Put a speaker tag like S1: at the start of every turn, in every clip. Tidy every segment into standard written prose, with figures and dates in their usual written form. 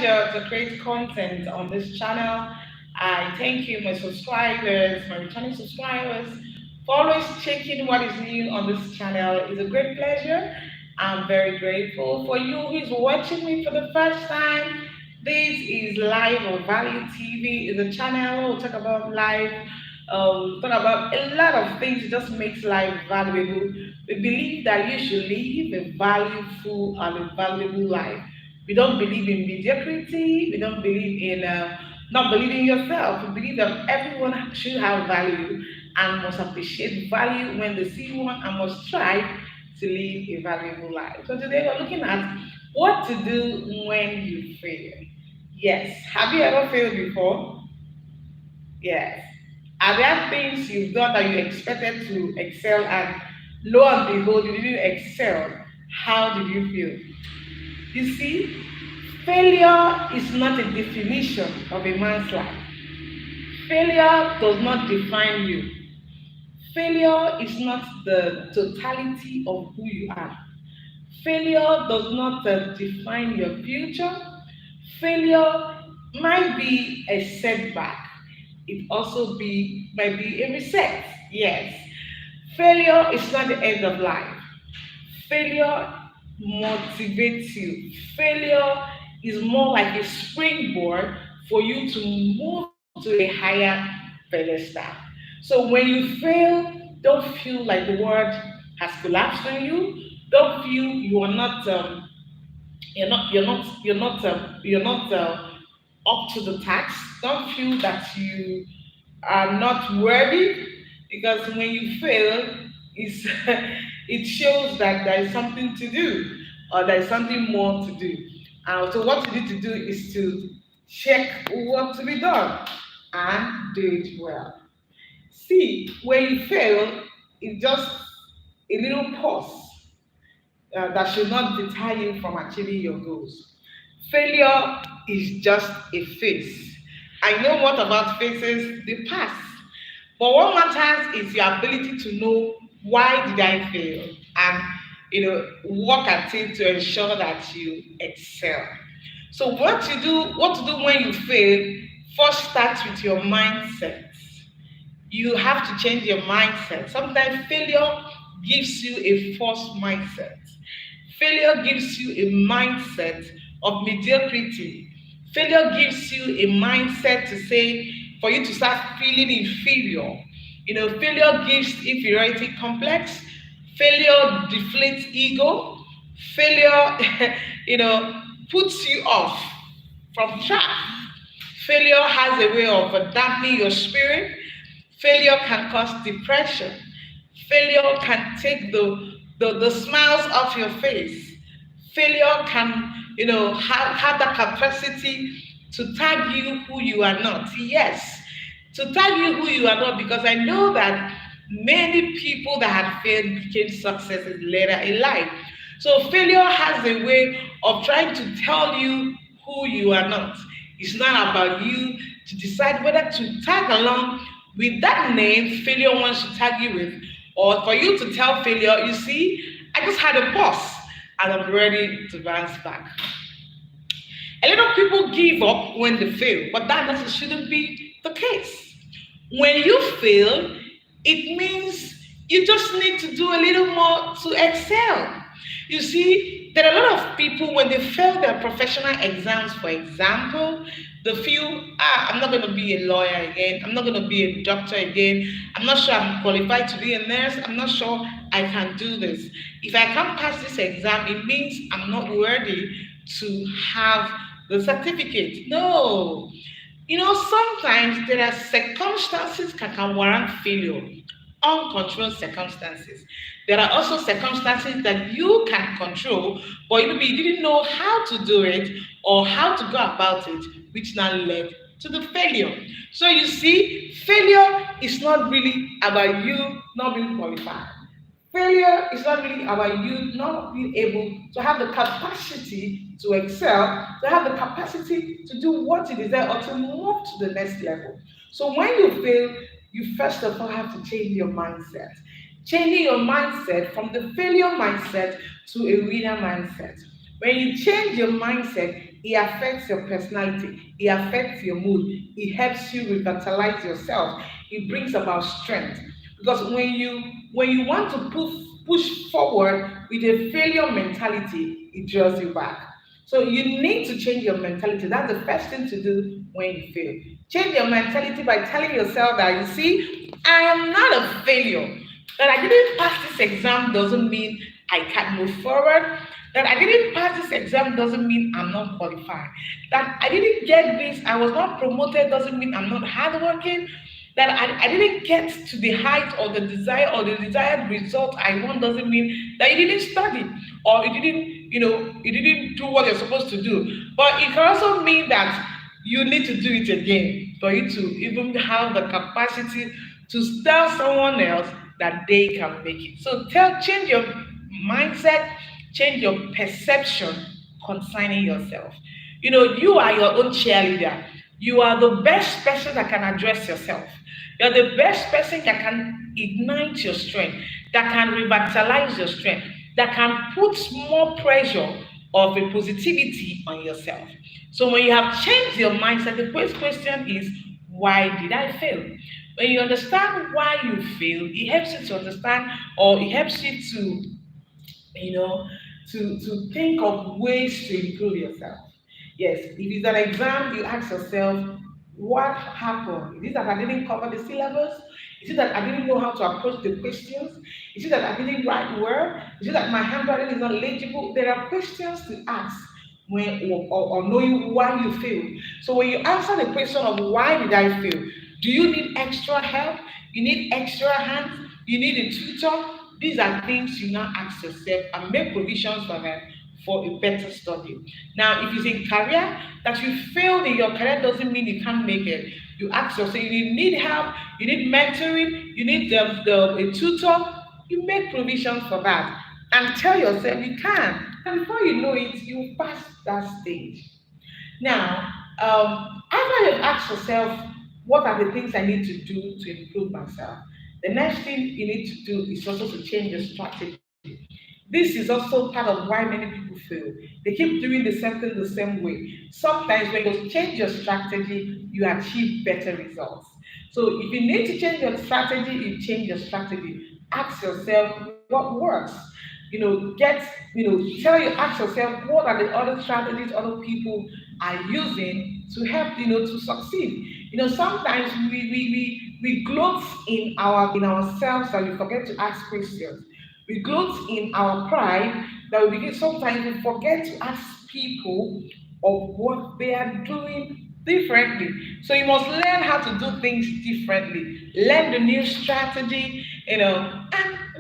S1: pleasure to create content on this channel. I thank you, my subscribers, my returning subscribers, for always checking what is new on this channel. It's a great pleasure. I'm very grateful for you who is watching me for the first time. This is Live or Value TV. It's a channel where we talk about life, talk about a lot of things. It just makes life valuable. We believe that you should live a valuable and a valuable life. We don't believe in mediocrity. We don't believe in not believing yourself. We believe that everyone should have value and must appreciate value when they see one and must strive to live a valuable life. So today we're looking at what to do when you fail. Yes. Have you ever failed before? Yes. Are there things you've done that you expected to excel and lo and behold you didn't excel? How did you feel? You see, failure is not a definition of a man's life. Failure does not define you. Failure is not the totality of who you are. Failure does not define your future. Failure might be a setback. It also might be a reset. Yes. Failure is not the end of life. Failure motivates you. Failure is more like a springboard for you to move to a higher pedestal. So when you fail, don't feel like the world has collapsed on you. Don't feel you are not you're not up to the task. Don't feel that you are not worthy, because when you fail, it's, it shows that there is something to do, or there is something more to do. So what you need to do is to check what to be done and do it well. See, when you fail, it's just a little pause that should not deter you from achieving your goals. Failure is just a phase. I know what about phases, they pass. But what matters is your ability to know why did I fail, and work at it to ensure that you excel. So what to do when you fail, first starts with your mindset. You have to change your mindset. Sometimes failure gives you a false mindset. Failure gives you a mindset of mediocrity. Failure gives you a mindset to say, for you to start feeling inferior. Failure gives inferiority complex. Failure deflates ego. Failure, puts you off from track. Failure has a way of dampening your spirit. Failure can cause depression. Failure can take the smiles off your face. Failure can, have that capacity to tag you who you are not. Yes, to tag you who you are not, because I know that many people that had failed became successes later in life. So failure has a way of trying to tell you who you are not. It's not about you to decide whether to tag along with that name failure wants to tag you with, or for you to tell failure, you see, I just had a pause and I'm ready to bounce back. A lot of people give up when they fail, but shouldn't be the case. When you fail, it means you just need to do a little more to excel. You see, there are a lot of people when they fail their professional exams, for example, they feel, I'm not going to be a lawyer again, I'm not going to be a doctor again, I'm not sure I'm qualified to be a nurse, I'm not sure I can do this. If I can't pass this exam, it means I'm not worthy to have the certificate. No. Sometimes there are circumstances that can warrant failure, uncontrolled circumstances. There are also circumstances that you can control, but maybe you didn't know how to do it or how to go about it, which now led to the failure. So you see, failure is not really about you not being qualified. Failure is not really about you not being able to have the capacity to excel, to have the capacity to do what you desire or to move to the next level. So when you fail, you first of all have to change your mindset. Changing your mindset from the failure mindset to a winner mindset. When you change your mindset, It affects your personality. It affects your mood. It helps you revitalize yourself. It brings about strength. Because when you want to push forward with a failure mentality, it draws you back. So you need to change your mentality. That's the first thing to do when you fail. Change your mentality by telling yourself that, you see, I am not a failure. That I didn't pass this exam doesn't mean I can't move forward. That I didn't pass this exam doesn't mean I'm not qualified. That I didn't get this, I was not promoted doesn't mean I'm not hardworking. That I didn't get to the height or the desire or the desired result I want doesn't mean that you didn't study or you didn't do what you're supposed to do. But it can also mean that you need to do it again for you to even have the capacity to tell someone else that they can make it. So change your mindset, change your perception concerning yourself. You are your own cheerleader. You are the best person that can address yourself. You're the best person that can ignite your strength, that can revitalize your strength, that can put more pressure of a positivity on yourself. So when you have changed your mindset, the first question is, why did I fail? When you understand why you fail, it helps you to understand, or it helps you to you know, to think of ways to improve yourself. Yes, if it's an exam, you ask yourself, what happened? Is it that I didn't cover the syllabus? Is it that I didn't know how to approach the questions? Is it that I didn't write well? Is it that my handwriting is not legible? There are questions to ask or knowing why you failed. So when you answer the question of why did I fail, do you need extra help? You need extra hands? You need a tutor? These are things you now ask yourself and make provisions for them for a better study. Now, if it's in career, that you failed in your career doesn't mean you can't make it. You ask yourself, you need help, you need mentoring, you need a tutor, you make provisions for that and tell yourself you can. And before you know it, you pass that stage. Now, after you've asked yourself, what are the things I need to do to improve myself? The next thing you need to do is also to change your strategy. This is also part of why many people fail. They keep doing the same thing the same way. Sometimes when you change your strategy, you achieve better results. So if you need to change your strategy, you change your strategy. Ask yourself what works. Ask yourself what are the other strategies other people are using to help to succeed. Sometimes we gloat in ourselves and we forget to ask questions. We gloat in our pride that we begin sometimes we forget to ask people of what they are doing differently. So you must learn how to do things differently. Learn the new strategy, and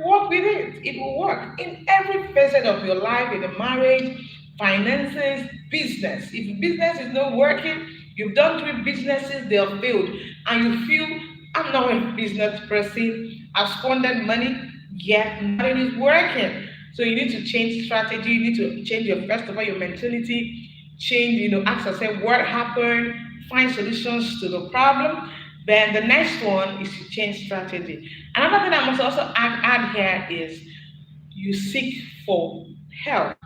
S1: work with it. It will work in every facet of your life, in the marriage, finances, business. If business is not working, you've done three businesses, they have failed, and you feel I'm not a business person, I've squandered money, yet nothing is working. So you need to change strategy, you need to change your first of all your mentality, change, ask yourself what happened, find solutions to the problem. Then the next one is to change strategy. Another thing I must also add here is you seek for help.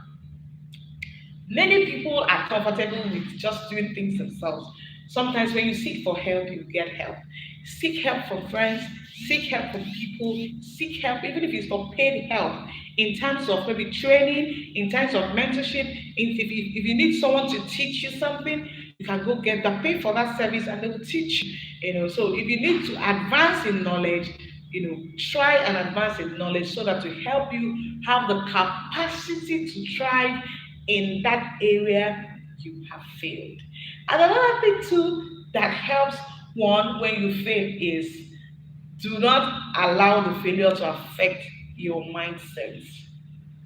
S1: Many people are comfortable with just doing things themselves. Sometimes when you seek for help, you get help. Seek help from friends, seek help from people, seek help, even if it's for paid help, in terms of maybe training, in terms of mentorship. If you need someone to teach you something, you can go get the pay for that service and they will teach you. So if you need to advance in knowledge, try and advance in knowledge so that to help you have the capacity to thrive in that area you have failed. And another thing too that helps one when you fail is do not allow the failure to affect your mindset.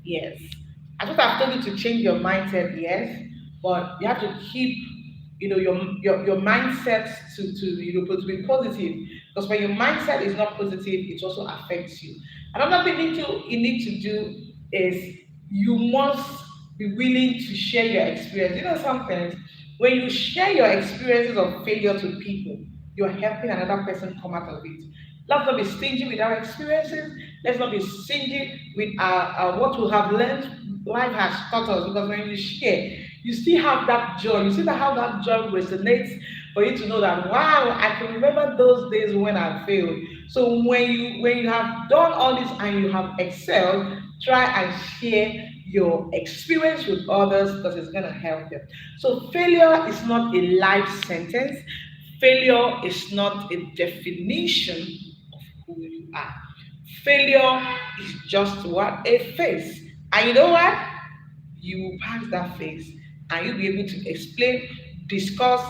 S1: Yes. I thought I've told you to change your mindset, yes, but you have to keep, your mindset to be positive. Because when your mindset is not positive, it also affects you. Another thing you need to do is you must be willing to share your experience. Sometimes when you share your experiences of failure to people, you're helping another person come out of it. Let's not be stingy with our experiences. Let's not be stingy with what we have learned. Life has taught us because when you share, you still have that joy. You still have that joy resonates for you to know that wow, I can remember those days when I failed. So when you have done all this and you have excelled, try and share your experience with others because it's gonna help them. So failure is not a life sentence. Failure is not a definition of who you are. Failure is just what? A phase. And you know what? You will pass that phase and you'll be able to explain, discuss,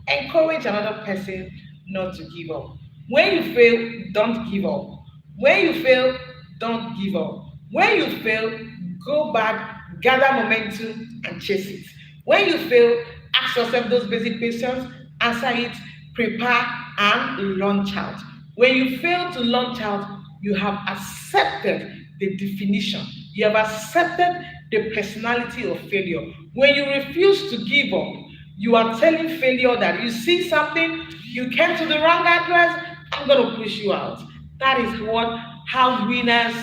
S1: encourage another person not to give up. When you fail, don't give up. When you fail, don't give up. When you fail, go back, gather momentum, and chase it. When you fail, ask yourself those basic questions, answer it, prepare, and launch out. When you fail to launch out, you have accepted the definition. You have accepted the personality of failure. When you refuse to give up, you are telling failure that you see something, you came to the wrong address, I'm going to push you out. That is what how winners,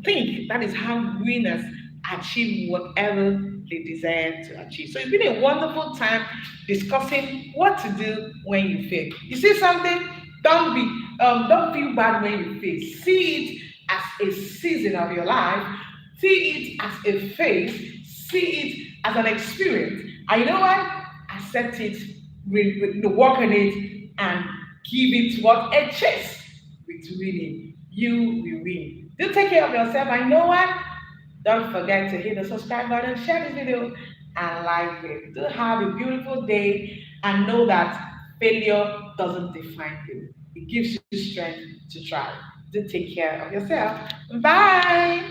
S1: think. That is how winners achieve whatever they desire to achieve. So it's been a wonderful time discussing what to do when you fail. You see something? Don't feel bad when you fail. See it as a season of your life. See it as a phase. See it as an experience. And you know what? Accept it, work on it, and give it what a chase with winning. You will win. Do take care of yourself. And you know what? Don't forget to hit the subscribe button, share this video, and like it. Do have a beautiful day and know that failure doesn't define you. It gives you strength to try. Do take care of yourself. Bye.